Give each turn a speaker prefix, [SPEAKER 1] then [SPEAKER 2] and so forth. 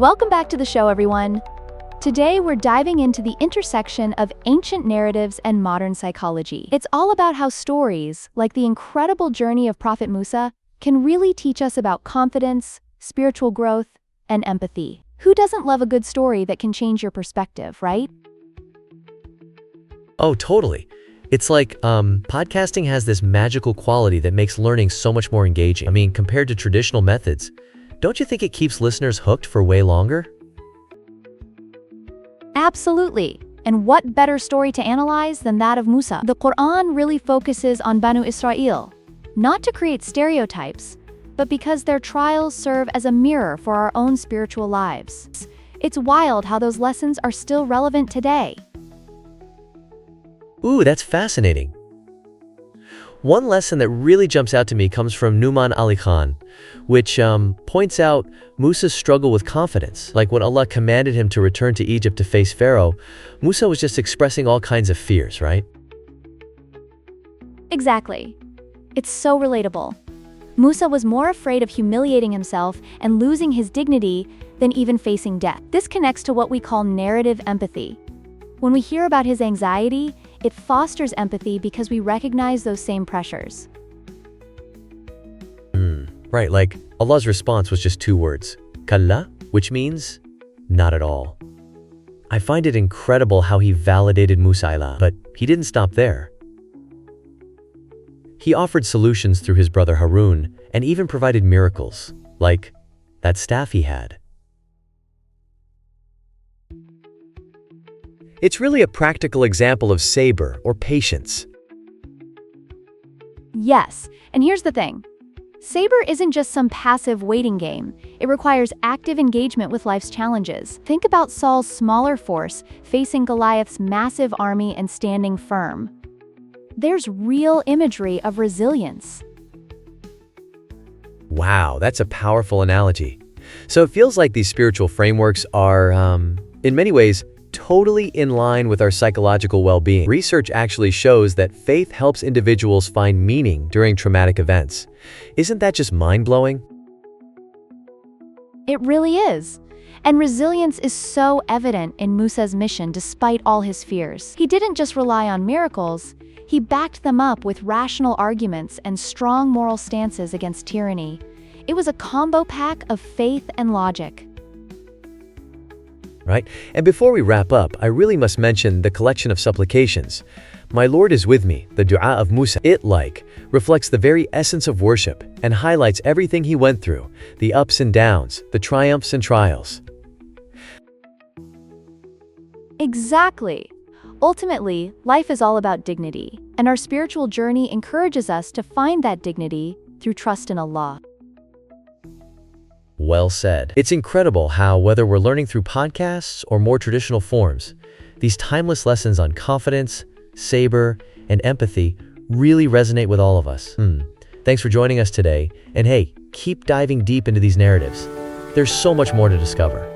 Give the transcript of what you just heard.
[SPEAKER 1] Welcome back to the show, everyone. Today, we're diving into the intersection of ancient narratives and modern psychology. It's all about how stories, like the incredible journey of Prophet Musa, can really teach us about confidence, spiritual growth, and empathy. Who doesn't love a good story that can change your perspective, right?
[SPEAKER 2] Oh, totally. It's like podcasting has this magical quality that makes learning so much more engaging. I mean, compared to traditional methods, don't you think it keeps listeners hooked for way longer?
[SPEAKER 1] Absolutely. And what better story to analyze than that of Musa? The Quran really focuses on Banu Israel, not to create stereotypes, but because their trials serve as a mirror for our own spiritual lives. It's wild how those lessons are still relevant today.
[SPEAKER 2] Ooh, that's fascinating. One lesson that really jumps out to me comes from Numan Ali Khan, which points out Musa's struggle with confidence. Like when Allah commanded him to return to Egypt to face Pharaoh, Musa was just expressing all kinds of fears, right?
[SPEAKER 1] Exactly. It's so relatable. Musa was more afraid of humiliating himself and losing his dignity than even facing death. This connects to what we call narrative empathy. When we hear about his anxiety, it fosters empathy because we recognize those same pressures.
[SPEAKER 2] Right, like Allah's response was just two words, Kalla, which means not at all. I find it incredible how he validated Musa, but he didn't stop there. He offered solutions through his brother Harun and even provided miracles, like that staff he had. It's really a practical example of sabr, or patience.
[SPEAKER 1] Yes, and here's the thing. Sabr isn't just some passive waiting game. It requires active engagement with life's challenges. Think about Saul's smaller force facing Goliath's massive army and standing firm. There's real imagery of resilience.
[SPEAKER 2] Wow, that's a powerful analogy. So it feels like these spiritual frameworks are, in many ways, totally in line with our psychological well-being. Research actually shows that faith helps individuals find meaning during traumatic events. Isn't that just mind-blowing?
[SPEAKER 1] It really is. And resilience is so evident in Musa's mission despite all his fears. He didn't just rely on miracles, he backed them up with rational arguments and strong moral stances against tyranny. It was a combo pack of faith and logic.
[SPEAKER 2] Right? And before we wrap up, I really must mention the collection of supplications. My Lord is with me, the Du'a of Musa. It reflects the very essence of worship and highlights everything he went through, the ups and downs, the triumphs and trials.
[SPEAKER 1] Exactly. Ultimately, life is all about dignity, and our spiritual journey encourages us to find that dignity through trust in Allah.
[SPEAKER 2] Well said. It's incredible how, whether we're learning through podcasts or more traditional forms, these timeless lessons on confidence, sabr, and empathy really resonate with all of us. Thanks for joining us today, and hey, keep diving deep into these narratives. There's so much more to discover.